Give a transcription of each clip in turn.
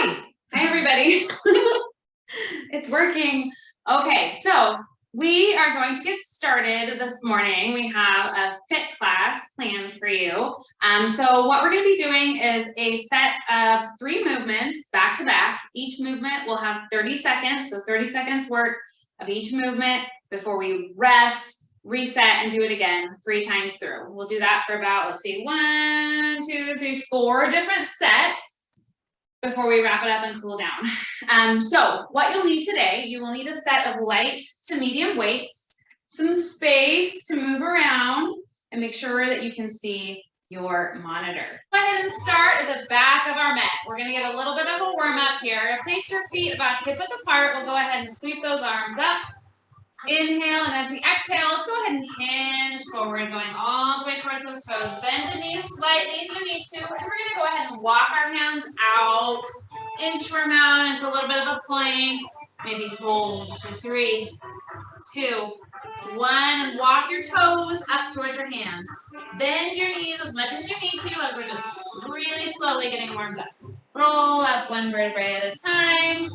Hi everybody. It's working. Okay, so we are going to get started this morning. We have a fit class planned for you. So what we're going to be doing is a set of 3 movements back to back. Each movement will have 30 seconds, so 30 seconds work of each movement before we rest, reset, and do it again 3 times through. We'll do that for about, let's see, 1, 2, 3, 4 different sets before we wrap it up and cool down. So what you'll need today, you will need a set of light to medium weights, some space to move around, and make sure that you can see your monitor. Go ahead and start at the back of our mat. We're gonna get a little bit of a warm up here. Place your feet about hip-width apart. We'll go ahead and sweep those arms up. Inhale, and as we exhale, let's go ahead and hinge forward, going all the way towards those toes. Bend the knees slightly if you need to, and we're gonna go ahead and walk our hands out, inchworm out into a little bit of a plank. Maybe hold for 3, 2, 1. Walk your toes up towards your hands. Bend your knees as much as you need to as we're just really slowly getting warmed up. Roll up 1 vertebrae at a time.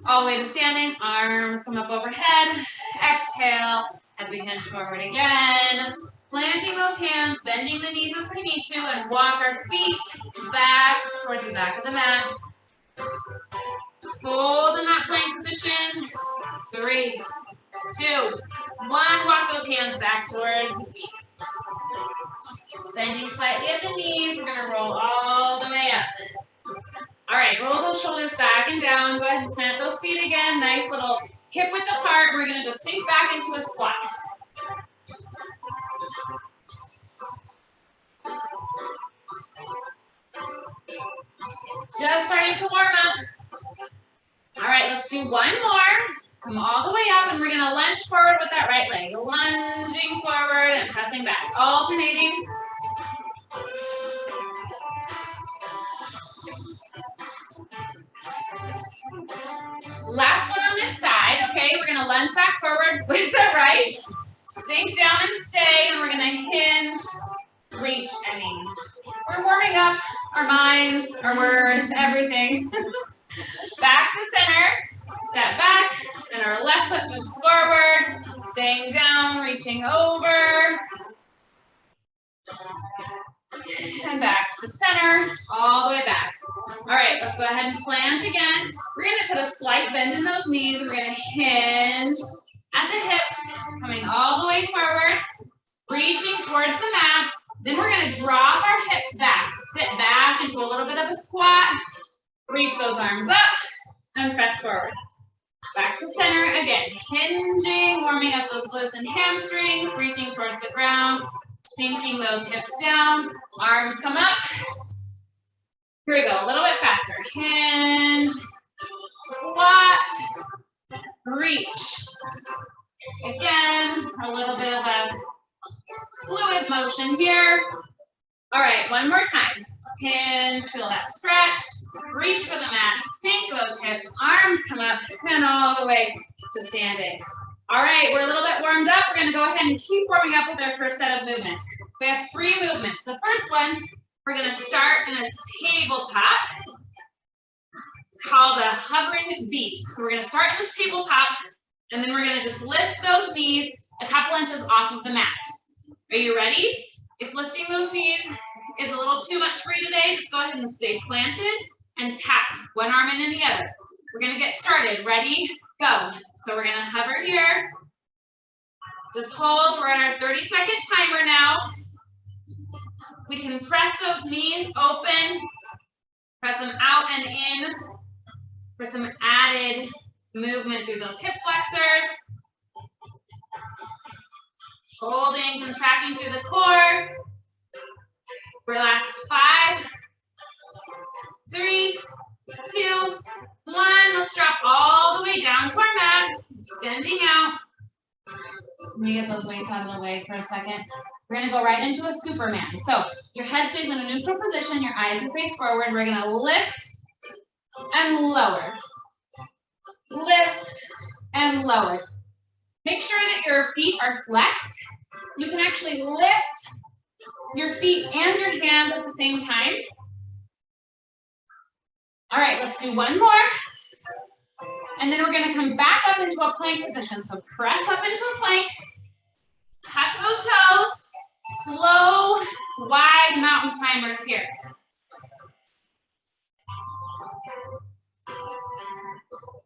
All the way to standing, arms come up overhead. Exhale as we hinge forward again. Planting those hands, bending the knees as we need to, and walk our feet back towards the back of the mat. Hold in that plank position. 3, 2, 1. Walk those hands back towards the feet. Bending slightly at the knees. We're going to roll all the way up. All right, roll those shoulders back and down. Go ahead and plant those feet again. Nice little hip width apart. We're going to just sink back into a squat. Just starting to warm up. All right, let's do 1 more. Come all the way up, and we're going to lunge forward with that right leg. Lunging forward and pressing back. Alternating. Last one on this side, okay? We're gonna lunge back forward with the right, sink down and stay, and we're gonna hinge, reach, and aim. We're warming up our minds, our words, everything. Back to center, step back, and our left foot moves forward, staying down, reaching over, and back to center, all the way back. All right, let's go ahead and plant again. We're going to put a slight bend in those knees. We're going to hinge at the hips, coming all the way forward, reaching towards the mat. Then we're going to drop our hips back, sit back into a little bit of a squat, reach those arms up, and press forward. Back to center again, hinging, warming up those glutes and hamstrings, reaching towards the ground, sinking those hips down, arms come up. Here we go, a little bit faster. Hinge, squat, reach. Again, a little bit of a fluid motion here. All right, 1 more time. Hinge, feel that stretch. Reach for the mat, sink those hips, arms come up, and all the way to standing. All right, we're a little bit warmed up. We're going to go ahead and keep warming up with our first set of movements. We have 3 movements. The first one, we're going to start in a tabletop. It's called a hovering beast. So we're going to start in this tabletop, and then we're going to just lift those knees a couple inches off of the mat. Are you ready? If lifting those knees is a little too much for you today, just go ahead and stay planted and tap one arm in and the other. We're going to get started. Ready? Go. So we're going to hover here. Just hold. We're at our 30-second timer now. We can press those knees open, press them out and in for some added movement through those hip flexors. Holding, contracting through the core. For last 5, 3, 2, 1. Let's drop all the way down to our mat, extending out. Let me get those weights out of the way for a second. We're going to go right into a Superman. So your head stays in a neutral position, your eyes are face forward. We're going to lift and lower. Lift and lower. Make sure that your feet are flexed. You can actually lift your feet and your hands at the same time. All right, let's do one more. And then we're gonna come back up into a plank position. So press up into a plank, tuck those toes, slow, wide mountain climbers here.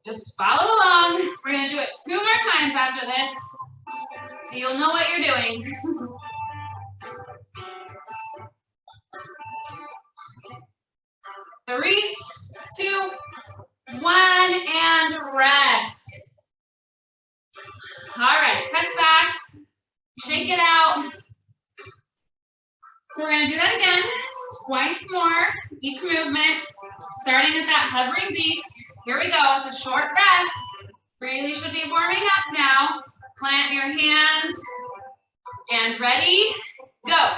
Just follow along. We're gonna do it 2 more times after this, so you'll know what you're doing. 3, 2, 1, and rest. All right, press back, shake it out. So we're gonna do that again, twice more, each movement, starting at that hovering beast. Here we go, it's a short rest. Really should be warming up now. Plant your hands, and ready, go.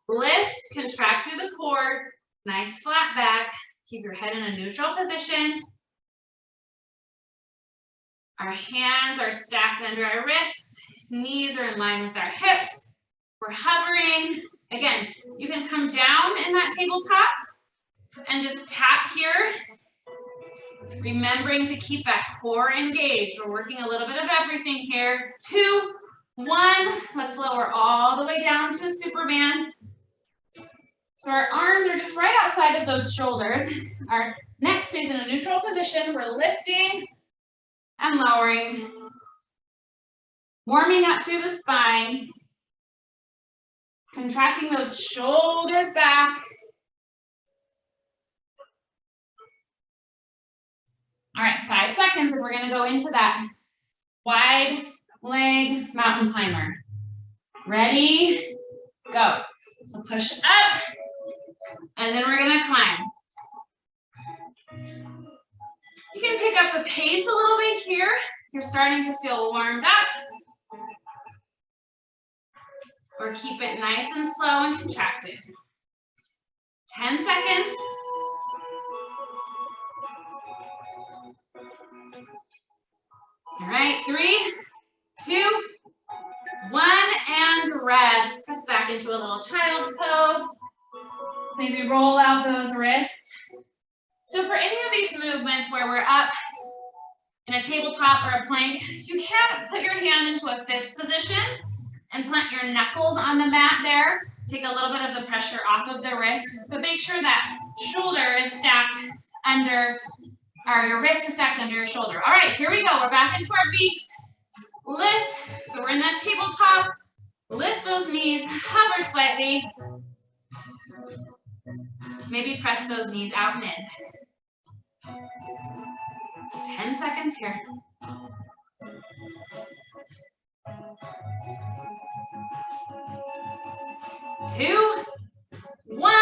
Lift, contract through the core, nice flat back. Keep your head in a neutral position. Our hands are stacked under our wrists, knees are in line with our hips. We're hovering. Again, you can come down in that tabletop and just tap here. Remembering to keep that core engaged. We're working a little bit of everything here. 2, 1, let's lower all the way down to a Superman. So our arms are just right outside of those shoulders. Our neck stays in a neutral position. We're lifting and lowering. Warming up through the spine. Contracting those shoulders back. All right, 5 seconds and we're gonna go into that wide leg mountain climber. Ready, go. So push up, and then we're gonna climb. You can pick up the pace a little bit here. You're starting to feel warmed up. Or keep it nice and slow and contracted. 10 seconds. All right, 3, 2, 1, and rest. Press back into a little child's pose. Maybe roll out those wrists. So for any of these movements where we're up in a tabletop or a plank, you can put your hand into a fist position and plant your knuckles on the mat there. Take a little bit of the pressure off of the wrist, but make sure that shoulder is stacked under, or your wrist is stacked under your shoulder. All right, here we go. We're back into our beast. Lift. So we're in that tabletop. Lift those knees, hover slightly. Maybe press those knees out and in. 10 seconds here. 2, 1.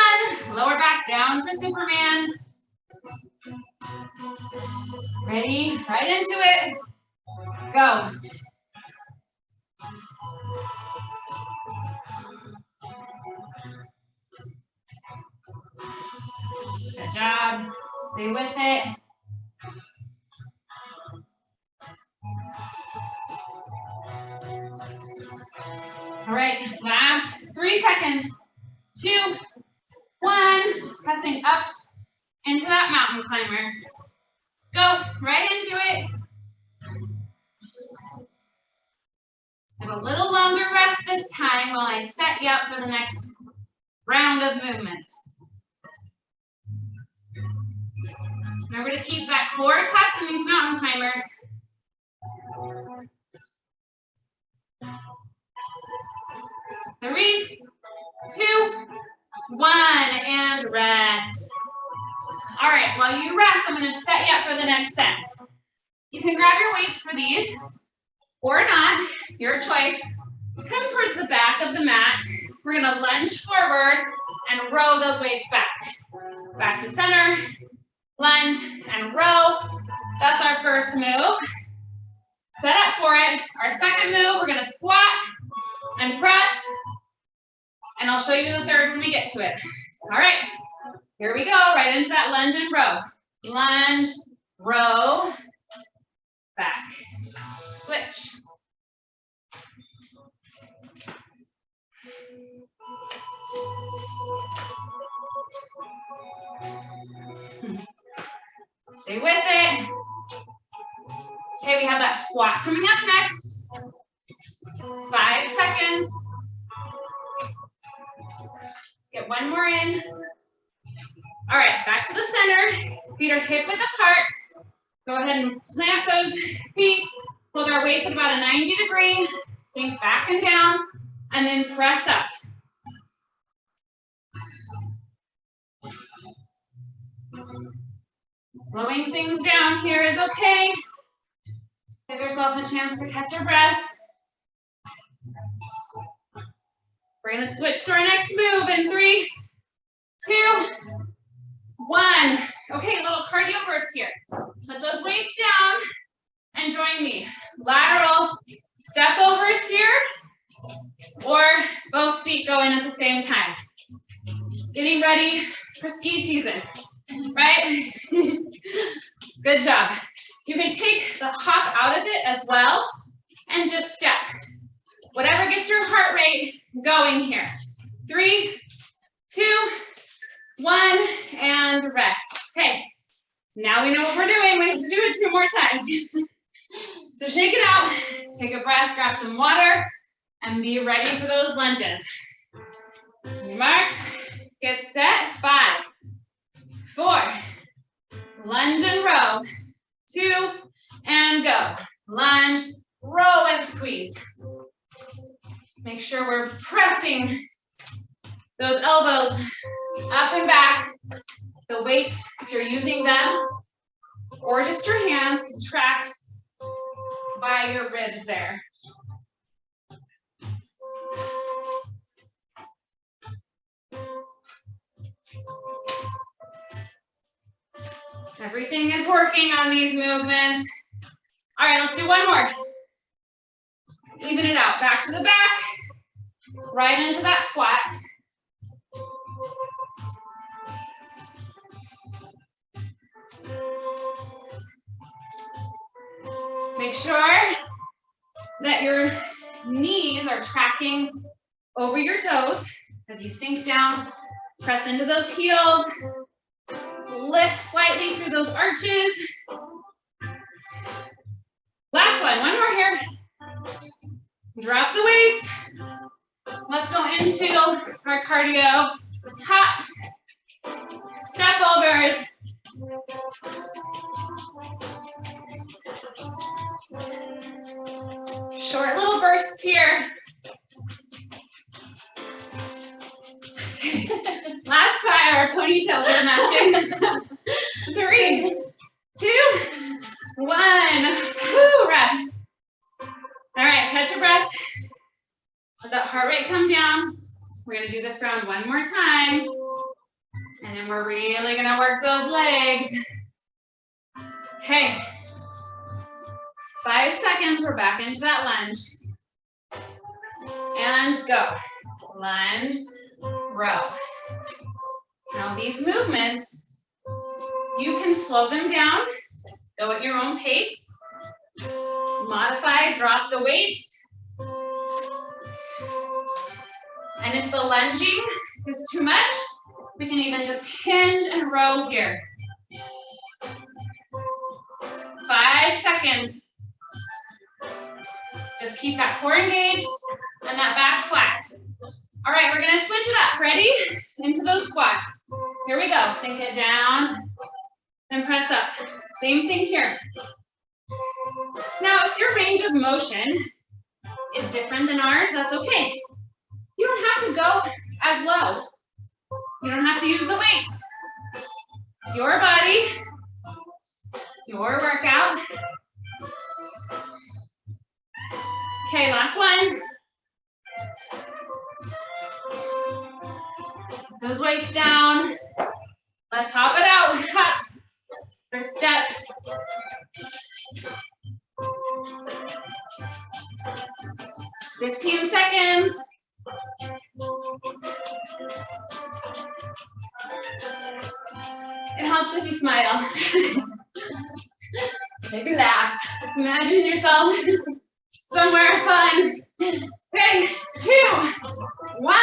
Lower back down for Superman. Ready? Right into it. Go. Good job. Stay with it. All right, last 3 seconds. 2, 1. Pressing up into that mountain climber. Go right into it. Have a little longer rest this time while I set you up for the next round of movements. Remember to keep that core tucked in these mountain climbers. 3, 2, 1, and rest. All right, while you rest, I'm going to set you up for the next set. You can grab your weights for these, or not, your choice. Come towards the back of the mat. We're going to lunge forward and row those weights back. Back to center, lunge, and row. That's our first move. Set up for it. Our second move, we're going to squat and press. And I'll show you the third when we get to it. All right, here we go, right into that lunge and row. Lunge, row, back, switch. Stay with it. Okay, we have that squat coming up next. 5 seconds. Get one more in. All right, back to the center. Feet are hip width apart. Go ahead and plant those feet. Hold our weights at about a 90-degree. Sink back and down, and then press up. Slowing things down here is okay. Give yourself a chance to catch your breath. We're gonna switch to our next move in 3, 2, 1. Okay, a little cardio burst here. Put those weights down and join me. Lateral stepovers here, or both feet go in at the same time. Getting ready for ski season, right? Good job. You can take the hop out of it as well and just step. Whatever gets your heart rate going here. 3, 2, 1, and rest. Okay, now we know what we're doing. We have to do it 2 more times. So shake it out, take a breath, grab some water, and be ready for those lunges. Marks, get set. 5, 4, lunge and row. 2, and go. Lunge, row, and squeeze. Make sure we're pressing those elbows up and back. The weights, if you're using them, or just your hands, contract by your ribs there. Everything is working on these movements. All right, let's do one more. Even it out, back to the back, right into that squat. Make sure that your knees are tracking over your toes as you sink down, press into those heels, lift slightly through those arches. Last one more here. Drop the weights. Let's go into our cardio. Hops, stepovers. Short little bursts here. Last 5, our ponytails are matching. 3, 2, 1. Woo, rest. All right, catch your breath. Let that heart rate come down. We're gonna do this round one more time. And then we're really gonna work those legs. Okay. 5 seconds, we're back into that lunge. And go. Lunge, row. Now these movements, you can slow them down, go at your own pace, modify, drop the weights. And if the lunging is too much, we can even just hinge and row here. 5 seconds. Just keep that core engaged and that back flat. All right, we're gonna switch it up. Ready? Into those squats. Here we go. Sink it down and press up. Same thing here. Now, if your range of motion is different than ours, that's okay. You don't have to go as low. You don't have to use the weights. It's your body, your workout. Okay, last one. Those weights down. Let's hop it out. Hop. First step. "15 seconds. It helps if you smile. Maybe laugh. Imagine yourself somewhere fun. Okay, 2, 1.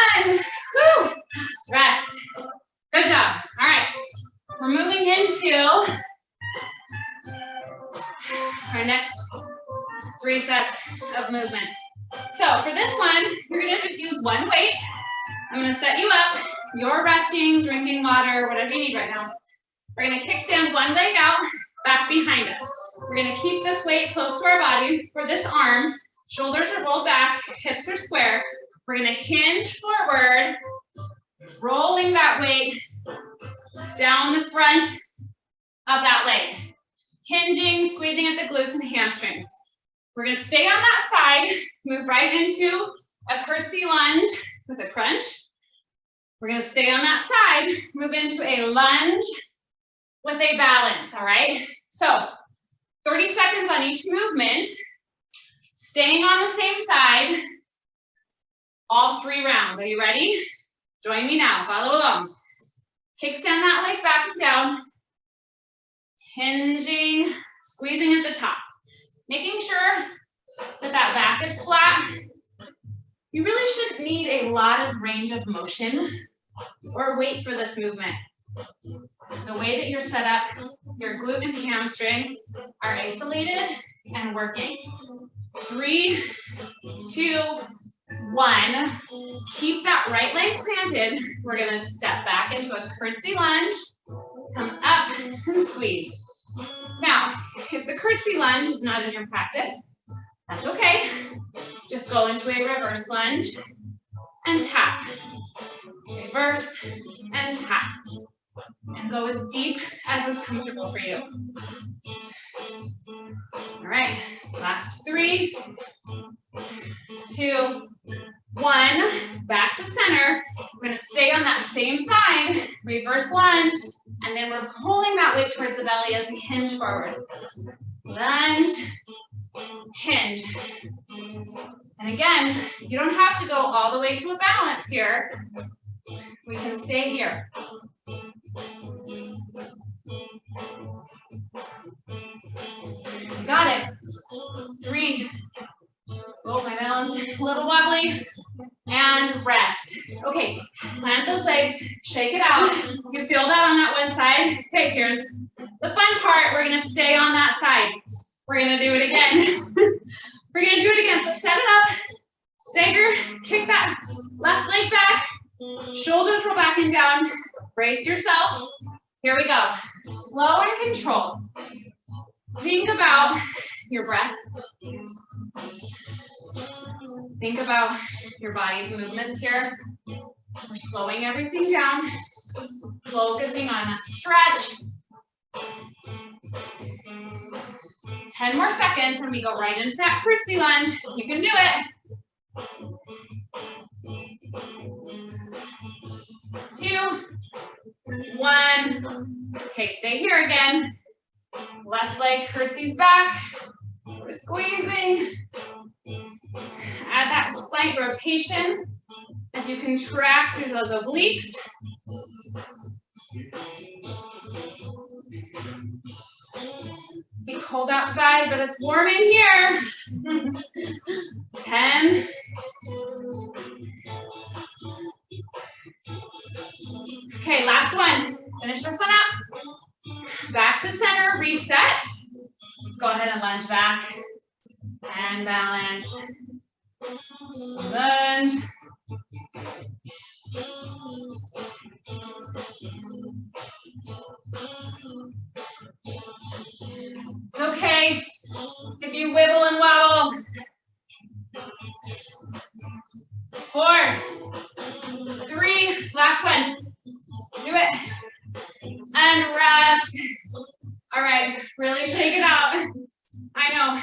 Whew. Rest. Good job. All right. We're moving into our next 3 sets of movements. So for this one, you're gonna just use one weight. I'm gonna set you up. You're resting, drinking water, whatever you need right now. We're gonna kickstand one leg out, back behind us. We're gonna keep this weight close to our body. For this arm, shoulders are rolled back, hips are square. We're gonna hinge forward, rolling that weight down the front of that leg. Hinging, squeezing at the glutes and hamstrings. We're gonna stay on that side, move right into a curtsy lunge with a crunch. We're gonna stay on that side, move into a lunge with a balance, all right? So 30 seconds on each movement, staying on the same side, all 3 rounds. Are you ready? Join me now, follow along. Kickstand that leg back and down, hinging, squeezing at the top. Making sure that that back is flat. You really shouldn't need a lot of range of motion or weight for this movement. The way that you're set up, your glute and hamstring are isolated and working. 3, 2, 1. Keep that right leg planted. We're gonna step back into a curtsy lunge, come up and squeeze. Now, if the curtsy lunge is not in your practice, that's okay. Just go into a reverse lunge and tap. Reverse and tap. And go as deep as is comfortable for you. All right, last 3, 2, 1. Back to center. We're gonna stay on that same side, reverse lunge, and then we're pulling that weight towards the belly as we hinge forward. Lunge, hinge. And again, you don't have to go all the way to a balance here. We can stay here. Got it. 3. Oh, my balance a little wobbly. And rest. Okay, plant those legs, shake it out. You feel that on that one side? Okay, here's the fun part. We're gonna stay on that side. We're gonna do it again. We're gonna do it again. So set it up, stagger, kick that left leg back, shoulders roll back and down. Brace yourself. Here we go. Slow and controlled. Think about your breath. Think about your body's movements here. We're slowing everything down, focusing on that stretch. 10 more seconds and we go right into that curtsy lunge. You can do it. 2, 1. Okay, stay here again. Left leg curtsies back. We're squeezing. Add that slight rotation as you contract through those obliques. Be cold outside, but it's warm in here. 10. Okay, last one. Finish this one up. Back to center, reset. Let's go ahead and lunge back and balance. Lunge. It's okay if you wibble and wobble. 4, 3, last one. Do it. And rest. All right, really shake it out. I know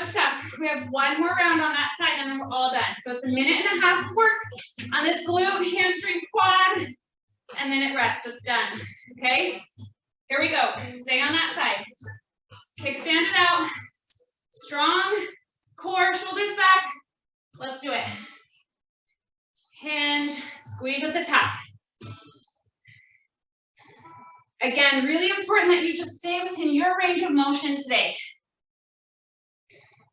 it's tough. We have one more round on that side and then we're all done. So it's a minute and a half of work on this glute, hamstring, quad, and then it rests. It's done. Okay? Here we go. Stay on that side. Kickstand it out. Strong core, shoulders back. Let's do it. Hinge, squeeze at the top. Again, really important that you just stay within your range of motion today.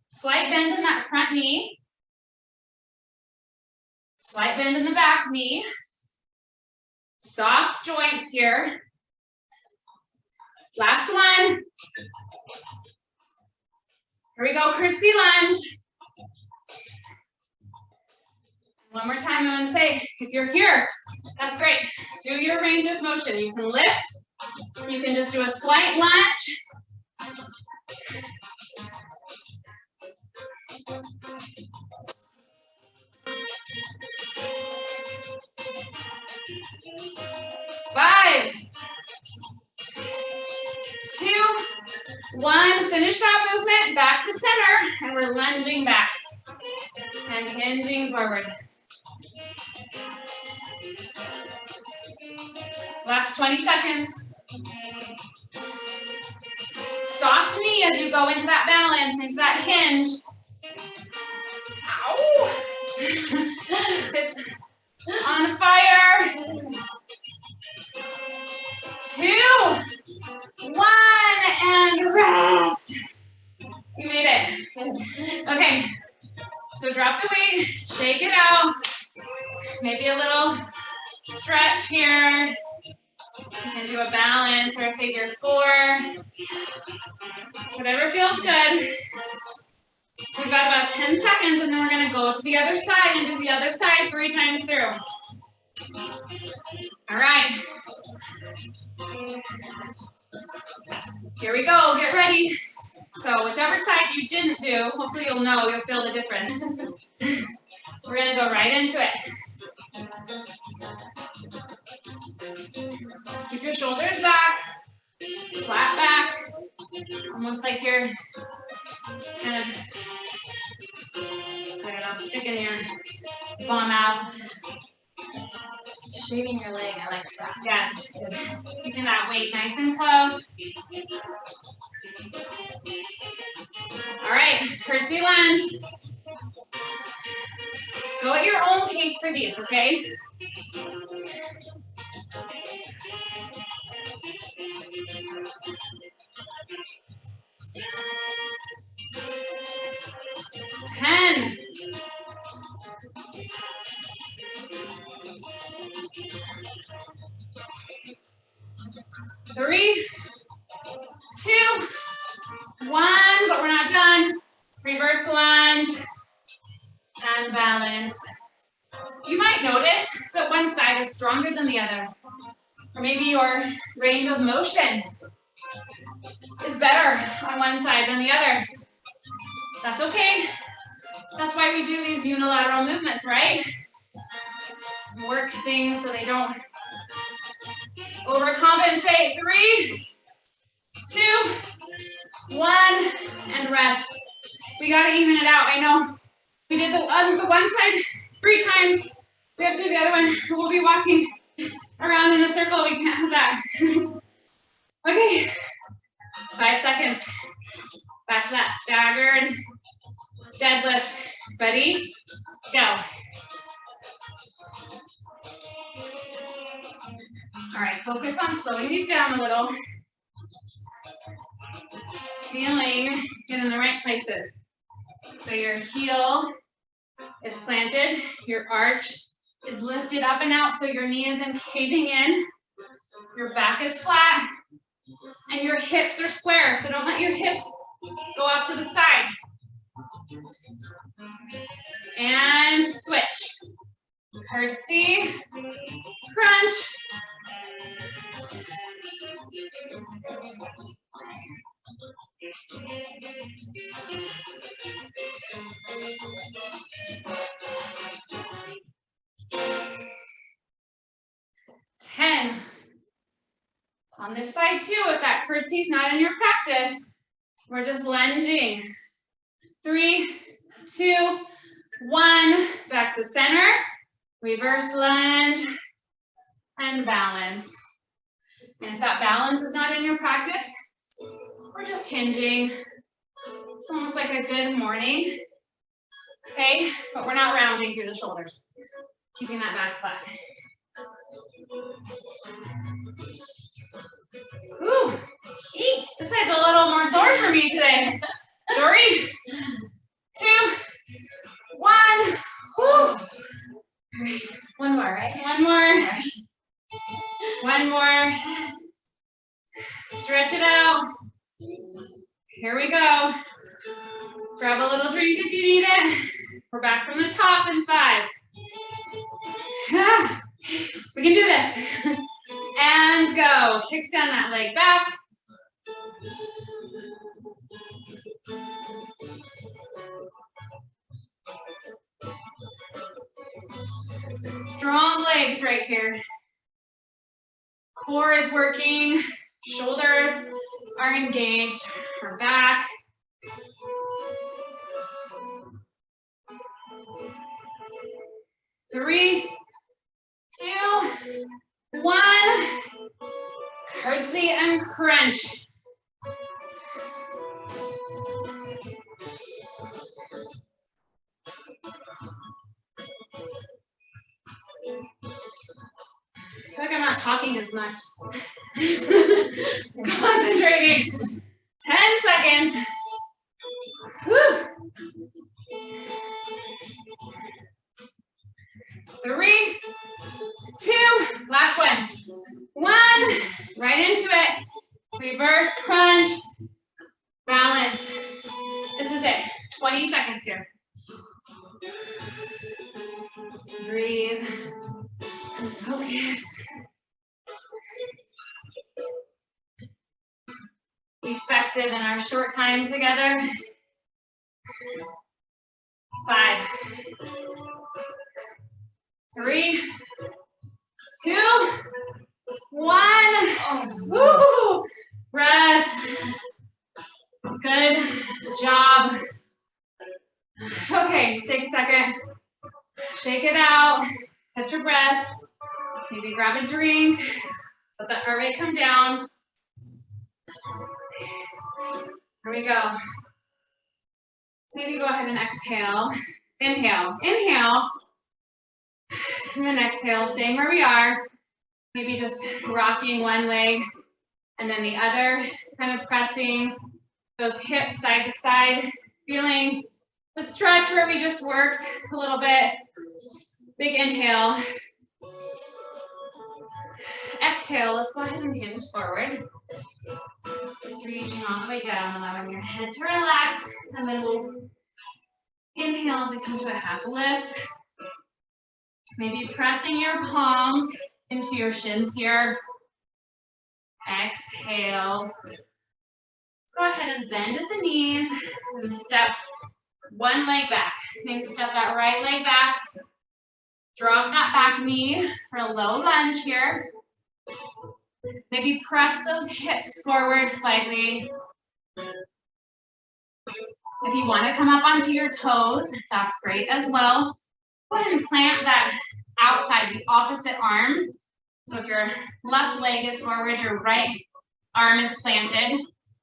Slight bend in that front knee. Slight bend in the back knee. Soft joints here. Last one. Here we go, curtsy lunge. One more time, I'm going to say, if you're here, that's great. Do your range of motion. You can lift. You can just do a slight lunge. 5, 2, 1. Finish that movement. Back to center. And we're lunging back. And hinging forward. Last 20 seconds. Soft knee as you go into that balance, into that hinge. Ow! It's on fire. 2, 1, and rest. You made it. Okay, so drop the weight, shake it out. Maybe a little stretch here. You can do a balance or a figure 4. Whatever feels good. We've got about 10 seconds and then we're going to go to the other side and do the other side 3 times through. All right. Here we go. Get ready. So whichever side you didn't do, hopefully you'll know, you'll feel the difference. We're going to go right into it. Keep your shoulders back, flat back, almost like you're kind of, I don't know, sticking your bum out. Shaving your leg, I like that. Yes, keeping that weight nice and close. All right, curtsy lunge. Go at your own pace for these, okay? Ten. 3, 2, 1, but we're not done. Reverse lunge and balance. You might notice that one side is stronger than the other. Or maybe your range of motion is better on one side than the other. That's okay. That's why we do these unilateral movements, right? Work things so they don't overcompensate. 3, 2, 1, and rest. We got to even it out. I know we did the one side 3 times. We have to do the other one. We'll be walking around in a circle. We can't have that. Okay, 5 seconds. Back to that staggered deadlift. Ready? Go. All right, focus on slowing these down a little. Feeling it in the right places. So your heel is planted, your arch is lifted up and out so your knee isn't caving in, your back is flat, and your hips are square, so don't let your hips go off to the side. And switch. Curtsy, crunch. Ten. On this side too, if that curtsy's not in your practice, we're just lunging. 3, 2, 1, back to center, reverse lunge, and balance. And if that balance is not in your practice, we're just hinging. It's almost like a good morning, okay? But we're not rounding through the shoulders. Keeping that back flat. Ooh, this side's a little more sore for me today. 3, 2, 1. Woo. All right. One more, right? One more. One more. Stretch it out. Here we go. Grab a little drink if you need it. We're back from the top in 5. We can do this. And go. Kickstand that leg back. Strong legs right here. Core is working. Shoulders are engaged. Our back. Three, 2, 1. Curtsy and crunch. I feel like I'm not talking as much. Concentrating. 10 seconds. Whew. 3, 2, last one. 1, right into it. Reverse crunch. Balance. This is it. 20 seconds here. Breathe. And focus. Effective in our short time together. 5, 3, 2, 1. Woo! Rest. Good job. Okay, take a second. Shake it out. Catch your breath. Maybe grab a drink. Let that heart rate come down. Here we go. Maybe go ahead and exhale. Inhale. Inhale. And then exhale, staying where we are. Maybe just rocking one leg and then the other, kind of pressing those hips side to side, feeling the stretch where we just worked a little bit. Big inhale. Exhale, let's go ahead and hinge forward. Reaching all the way down, allowing your head to relax, and then we'll inhale as we come to a half lift. Maybe pressing your palms into your shins here. Exhale. Go ahead and bend at the knees and step one leg back. Maybe step that right leg back. Drop that back knee for a low lunge here. Maybe press those hips forward slightly. If you want to come up onto your toes, that's great as well. Go ahead and plant that outside, the opposite arm. So if your left leg is forward, your right arm is planted.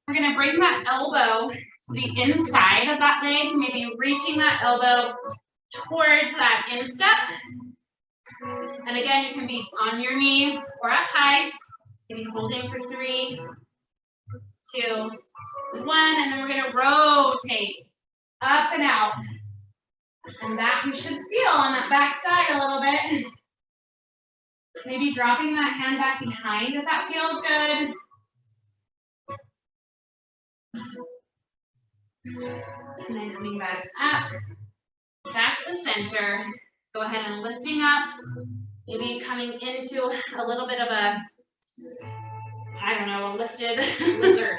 We're going to bring that elbow to the inside of that leg, maybe reaching that elbow towards that instep. And again, you can be on your knee or up high. Maybe holding for 3, 2, 1, and then we're going to rotate up and out. And that you should feel on that back side a little bit. Maybe dropping that hand back behind if that feels good. And then coming back up, back to center. Go ahead and lifting up. Maybe coming into a little bit of a, I don't know, a lifted lizard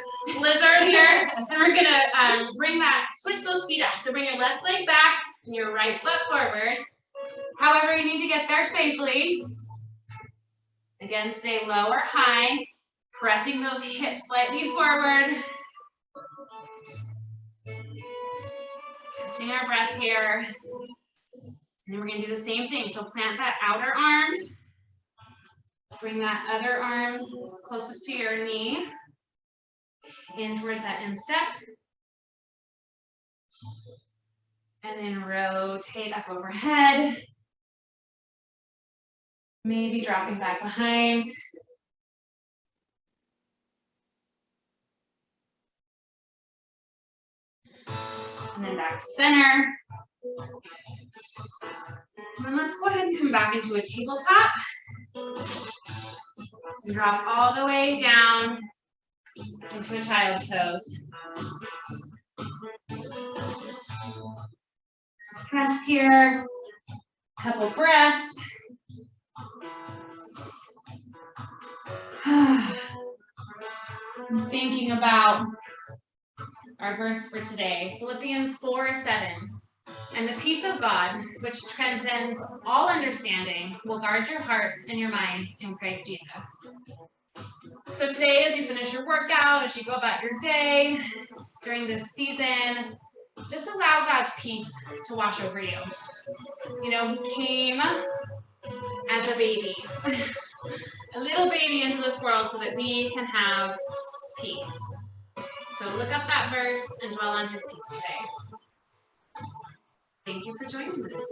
here. And we're gonna bring that, switch those feet up. So bring your left leg back and your right foot forward. However, you need to get there safely. Again, stay low or high, pressing those hips slightly forward. Catching our breath here. And then we're gonna do the same thing. So plant that outer arm. Bring that other arm closest to your knee. In towards that instep. And then rotate up overhead. Maybe dropping back behind. And then back to center. And then let's go ahead and come back into a tabletop. Drop all the way down. into a child's pose. Just rest here, couple breaths. I'm thinking about our verse for today, Philippians 4:7. And the peace of God, which transcends all understanding, will guard your hearts and your minds in Christ Jesus. So today, as you finish your workout, as you go about your day, during this season, just allow God's peace to wash over you. You know, He came as a baby, a little baby into this world so that we can have peace. So look up that verse and dwell on His peace today. Thank you for joining us.